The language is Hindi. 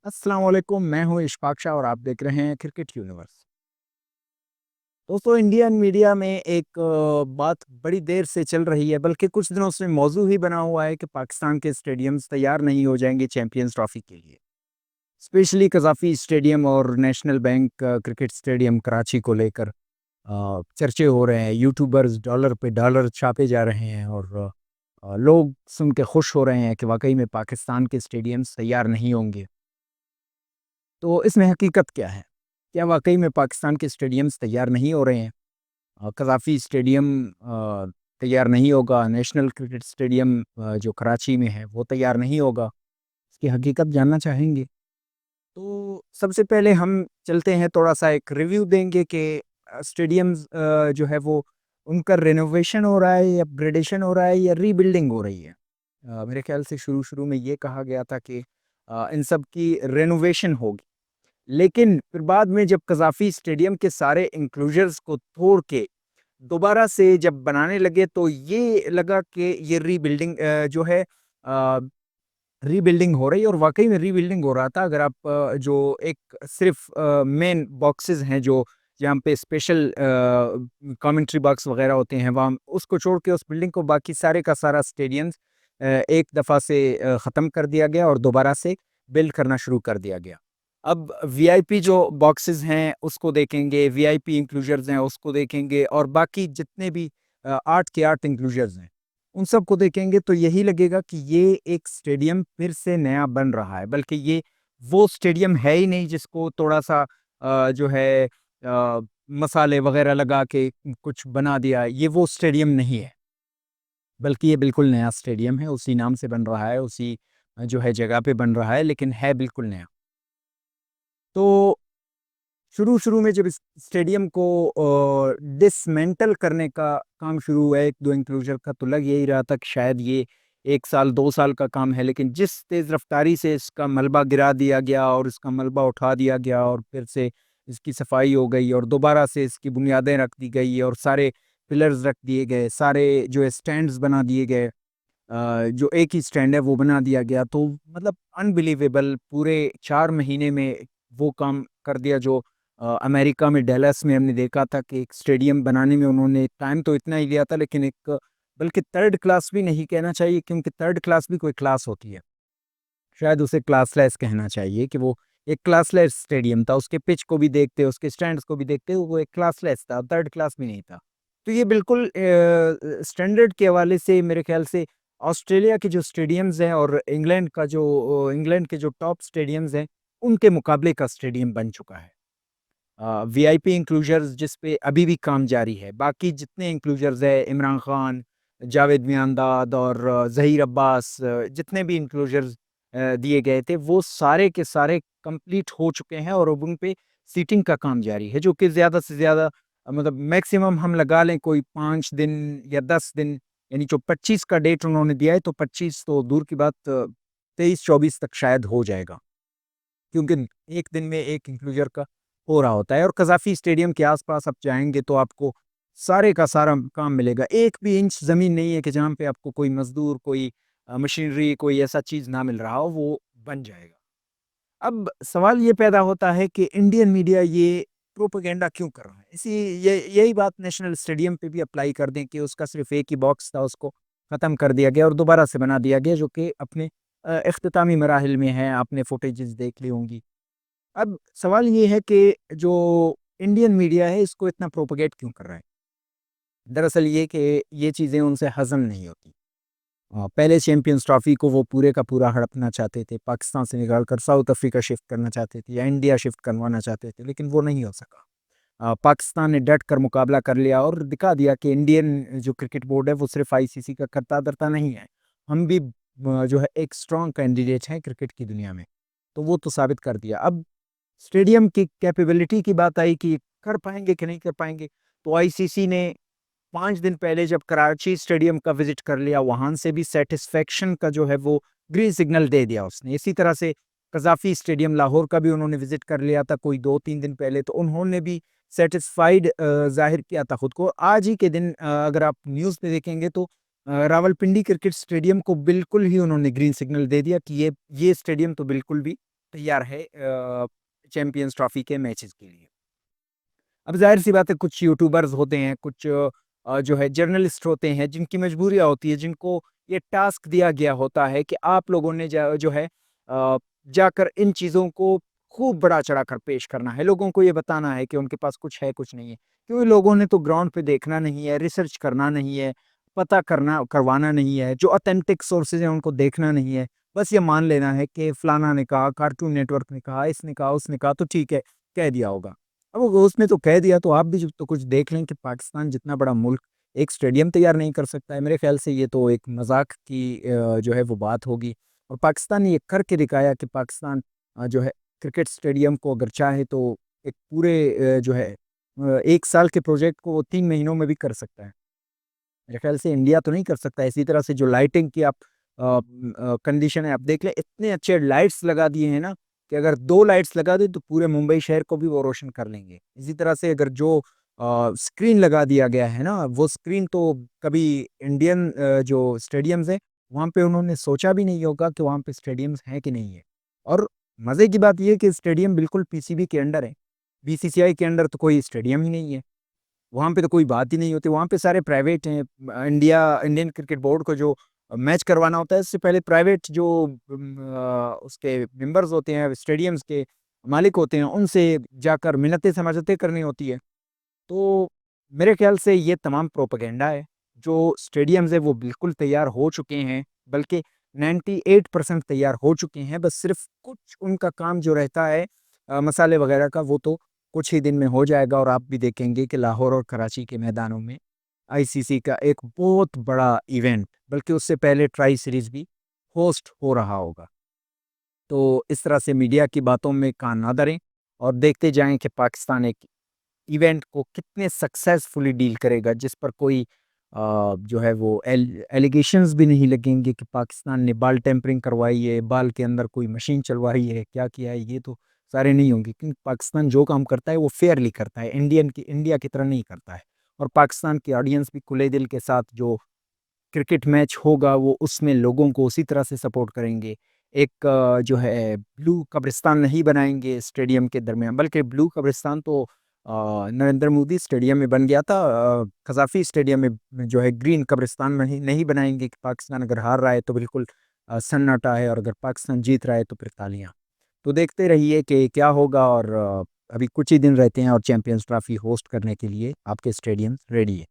अस्सलाम वालेकुम, मैं हूँ इशफाक शाह और आप देख रहे हैं क्रिकेट यूनिवर्स। दोस्तों, इंडियन मीडिया में एक बात बड़ी देर से चल रही है, बल्कि कुछ दिनों से मौजू ही बना हुआ है कि पाकिस्तान के स्टेडियम्स तैयार नहीं हो जाएंगे चैंपियंस ट्रॉफी के लिए। स्पेशली कज़ाफ़ी स्टेडियम और national bank cricket stadium Karachi को लेकर चर्चे हो रहे हैं। यूट्यूबर्स डॉलर पे डॉलर छापे जा रहे हैं और लोग सुन के खुश हो रहे हैं कि वाकई में पाकिस्तान के स्टेडियम्स तैयार नहीं होंगे। तो इसमें हकीकत क्या है? क्या वाक़ई में पाकिस्तान के स्टेडियम्स तैयार नहीं हो रहे हैं? कज़ाफ़ी स्टेडियम तैयार नहीं होगा, नेशनल क्रिकेट स्टेडियम जो कराची में है, वो तैयार नहीं होगा। इसकी हकीकत जानना चाहेंगे? तो सबसे पहले हम चलते हैं, थोड़ा-सा एक रिव्यू देंगे कि स्टेडियम्स जो है वो उनका रेनोवेशन हो रहा है या अपग्रेडेशन हो रहा है या रीबिल्डिंग हो रही है? मेरे ख़्याल से शुरू-शुरू में ये कहा गया था कि इन सब की रेनोवेशन होगी। लेकिन फिर बाद में जब कज़ाफ़ी स्टेडियम के सारे एन्क्लोज़र्स को तोड़ के दोबारा से जब बनाने लगे, तो ये लगा कि ये रीबिल्डिंग जो है रीबिल्डिंग हो रही है और वाक़ई में रीबिल्डिंग हो रहा था। अगर आप जो एक सिर्फ़ मेन बॉक्सेज़ हैं जो जहाँ पे स्पेशल कमेंट्री बॉक्स वग़ैरह होते हैं, वहाँ उसको छोड़ के उस बिल्डिंग को बाकी सारे का सारा स्टेडियम्स एक दफ़ा से ख़त्म कर दिया गया और दोबारा से बिल्ड करना शुरू कर दिया गया। अब वीआईपी जो बॉक्सेज़ हैं उसको देखेंगे, वीआईपी एन्क्लोज़र्स हैं उसको देखेंगे और बाकी जितने भी 8 के 8 एन्क्लोज़र्स हैं, उन सबको देखेंगे तो यही लगेगा कि ये एक स्टेडियम फिर से नया बन रहा है। बल्कि ये वो स्टेडियम है ही नहीं जिसको थोड़ा-सा जो है मसाले वग़ैरह लगा के कुछ बना दिया, ये वो स्टेडियम नहीं है। बल्कि ये बिल्कुल नया स्टेडियम है, उसी नाम से बन रहा है, उसी जो है जगह पे बन रहा है, लेकिन है बिल्कुल नया। तो शुरू-शुरू में जब इस स्टेडियम को डिसमेंटल करने का काम शुरू हुआ, 1-2 एंक्लोज़र का, तो लग यही रहा था कि शायद ये 1 साल, 2 साल का काम है, लेकिन जिस तेज़ रफ़्तारी से इसका मलबा गिरा दिया गया और इसका मलबा उठा दिया गया और फिर से इसकी सफाई हो गई और दोबारा से इसकी बुनियादें रख दी गई और सारे पिलर्स रख दिए गए, सारे जो है स्टैंड्स बना दिए गए। जो एक ही स्टैंड है वो बना दिया गया, तो मतलब अनबिलीवेबल पूरे 4 महीने में वो काम कर दिया जो अमेरिका में डैलस में हमने देखा था कि एक स्टेडियम बनाने में उन्होंने टाइम तो इतना ही लिया था, लेकिन एक बल्कि थर्ड क्लास भी नहीं कहना चाहिए, क्योंकि थर्ड क्लास भी कोई क्लास होती है। शायद उसे क्लासलेस कहना चाहिए कि वो एक क्लासलेस स्टेडियम था। उसके पिच को भी देखते, उसके स्टैंड्स को भी देखते, वो एक क्लासलेस था, थर्ड क्लास भी नहीं था। तो ये बिल्कुल स्टैंडर्ड के हवाले से मेरे ख़्याल से ऑस्ट्रेलिया के जो स्टेडियम्स हैं और इंग्लैंड के जो टॉप स्टेडियम्स हैं, उनके मुकाबले का स्टेडियम बन चुका है। वीआईपी एन्क्लोज़र्स जिस पे अभी भी काम जारी है। बाकी जितने एन्क्लोज़र्स हैं, इमरान खान, जावेद मियांदाद और ज़हीर अब्बास, जितने भी एन्क्लोज़र्स दिए गए थे, वो सारे के सारे कंप्लीट हो चुके हैं और अब उन पे सीटिंग का काम जारी है, जो कि ज़्यादा से ज़्यादा मतलब मैक्सिमम हम लगा लें कोई 5 दिन या 10 दिन, यानी जो 25 का डेट उन्होंने दिया है, तो 25 तो दूर की बात, 23-24 तक शायद हो जाएगा। क्योंकि 1 दिन में 1 एन्क्लोज़र का हो रहा होता है और कज़ाफ़ी स्टेडियम के आस-पास आप जाएँगे तो आपको सारे का सारा काम मिलेगा। 1 भी इंच ज़मीन नहीं है कि जहाँ पे आपको कोई मज़दूर, कोई मशीनरी, कोई ऐसा चीज़ ना मिल रहा हो, वो बन जाएगा। अब सवाल ये पैदा होता है कि इंडियन मीडिया ये प्रोपेगेंडा क्यों कर रहा है? इसी ये यही बात नेशनल स्टेडियम पे भी अप्लाई कर दें कि उसका सिर्फ़ एक ही बॉक्स था, उसको ख़त्म कर दिया गया और दोबारा से बना दिया गया, जो कि अपने इख्तितामी मराहिल में है, आपने फुटेजेज़ देख ली होंगी। अब सवाल ये है कि जो इंडियन मीडिया है, इसको इतना प्रोपेगेट क्यों कर रहा है? दरअसल ये कि ये चीज़ें उनसे हज़म नहीं होती। पहले चैंपियंस ट्रॉफ़ी को वो पूरे का पूरा हड़पना चाहते थे, पाकिस्तान से निकाल कर साउथ अफ्रीका शिफ्ट करना चाहते थे या इंडिया शिफ्ट करवाना चाहते थे, लेकिन वो नहीं हो सका। पाकिस्तान ने डट कर मुकाबला कर लिया और दिखा दिया कि इंडियन जो क्रिकेट बोर्ड है, वो सिर्फ़ आईसीसी का करता-धरता नहीं है। हम भी जो है एक स्ट्रॉन्ग कैंडिडेट हैं क्रिकेट की दुनिया में। तो वो तो साबित कर दिया। अब स्टेडियम की कैपेबिलिटी की बात आई कि कर पाएँगे कि नहीं कर पाएँगे, तो आईसीसी ने 5 दिन पहले जब कराची स्टेडियम का विज़िट कर लिया, वहाँ से भी सैटिस्फैक्शन का जो है वो ग्रीन सिग्नल दे दिया उसने। इसी तरह से कज़ाफ़ी स्टेडियम लाहौर का भी उन्होंने विज़िट कर लिया था कोई 2-3 दिन पहले, तो उन्होंने भी सैटिस्फाइड ज़ाहिर किया था खुद को। आज ही के दिन अगर आप न्यूज़ में देखेंगे तो रावलपिंडी क्रिकेट स्टेडियम को बिल्कुल ही उन्होंने ग्रीन सिग्नल दे दिया कि ये स्टेडियम तो बिल्कुल भी तैयार है चैंपियंस ट्रॉफी के मैचेस के लिए। अब ज़ाहिर-सी बात है कुछ यूट्यूबर्स होते हैं, कुछ जो है जर्नलिस्ट होते हैं जिनकी मजबूरियाँ होती है, जिनको ये टास्क दिया गया होता है कि आप लोगों ने जो है जाकर इन चीज़ों को खूब बढ़ा-चढ़ा कर पेश करना है। लोगों को ये बताना है कि उनके पास कुछ है, कुछ नहीं है। क्योंकि लोगों ने तो ग्राउंड पे देखना नहीं है, रिसर्च करना नहीं है, पता करना करवाना नहीं है, जो ऑथेंटिक सोर्सेज़ हैं उनको देखना नहीं है। बस ये मान लेना है कि फलाना ने कहा, कार्टून नेटवर्क ने कहा, इसने कहा, उसने कहा तो ठीक है, कह दिया होगा। अब वो उसने तो कह दिया तो आप भी तो कुछ देख लें कि पाकिस्तान जितना बड़ा मुल्क एक स्टेडियम तैयार नहीं कर सकता है। मेरे ख़्याल से ये तो एक मज़ाक की जो है वो बात होगी और पाकिस्तान ने ये करके दिखाया कि पाकिस्तान जो है क्रिकेट स्टेडियम को अगर चाहे तो एक पूरे जो है 1 साल के प्रोजेक्ट को वो 3 महीनों में भी कर सकता है। मेरे ख़्याल से इंडिया तो नहीं कर सकता। इसी तरह से जो लाइटिंग की आप कंडीशन है आप देख लें, इतने अच्छे लाइट्स लगा दिए हैं ना कि अगर 2 लाइट्स लगा दें तो पूरे मुंबई शहर को भी वो रोशन कर लेंगे। इसी तरह से अगर जो स्क्रीन लगा दिया गया है ना, वो स्क्रीन तो कभी इंडियन जो स्टेडियम्स हैं, वहाँ पे उन्होंने सोचा भी नहीं होगा कि वहाँ पे स्टेडियम्स हैं कि नहीं है। और मज़े की बात ये है कि स्टेडियम बिल्कुल पीसीबी के अंडर है। बीसीसीआई के अंडर तो कोई स्टेडियम ही नहीं है। वहाँ पे तो कोई बात ही नहीं होती, वहाँ पे सारे प्राइवेट हैं। इंडियन क्रिकेट बोर्ड को जो मैच करवाना होता है, इससे पहले प्राइवेट जो उसके मेंबर्स होते हैं, स्टेडियम्स के मालिक होते हैं, उनसे जाकर मिन्नतें-समझौते करनी होती है। तो मेरे ख़्याल से ये तमाम प्रोपेगेंडा है। जो स्टेडियम्स हैं, वो बिल्कुल तैयार हो चुके हैं, बल्कि 98% तैयार हो चुके हैं। बस सिर्फ़ कुछ उनका काम जो रहता है मसाले वग़ैरह का, वो तो कुछ ही दिन में हो जाएगा और आप भी देखेंगे कि लाहौर और कराची के मैदानों में आईसीसी का एक बहुत बड़ा इवेंट, बल्कि उससे पहले ट्राई सीरीज़ भी होस्ट हो रहा होगा। तो इस तरह से मीडिया की बातों में कान ना धरें और देखते जाएँ कि पाकिस्तान एक इवेंट को कितने सक्सेसफुली डील करेगा, जिस पर कोई जो है वो एलिगेशंस भी नहीं लगेंगे कि पाकिस्तान ने बाल टेम्परिंग करवाई है, बाल के अंदर कोई मशीन चलवाई है, क्या किया है, ये तो सारे नहीं होंगे क्योंकि पाकिस्तान जो काम करता है वो फेयरली करता है, इंडिया की तरह नहीं करता है। और पाकिस्तान की ऑडियंस भी खुले दिल के साथ जो क्रिकेट मैच होगा वो उसमें लोगों को उसी तरह से सपोर्ट करेंगे। एक जो है ब्लू कब्रिस्तान नहीं बनाएँगे स्टेडियम के दरमियान, बल्कि ब्लू कब्रिस्तान तो नरेंद्र मोदी स्टेडियम में बन गया था। क़ज़ाफ़ी स्टेडियम में जो है ग्रीन कब्रिस्तान नहीं नहीं बनाएँगे कि पाकिस्तान अगर हार रहा है तो बिल्कुल सन्नाटा है और अगर पाकिस्तान जीत रहा है तो फिर तालियाँ। तो देखते रहिए कि क्या होगा और अभी कुछ ही दिन रहते हैं और चैंपियंस ट्रॉफी होस्ट करने के लिए आपके स्टेडियम रेडी है।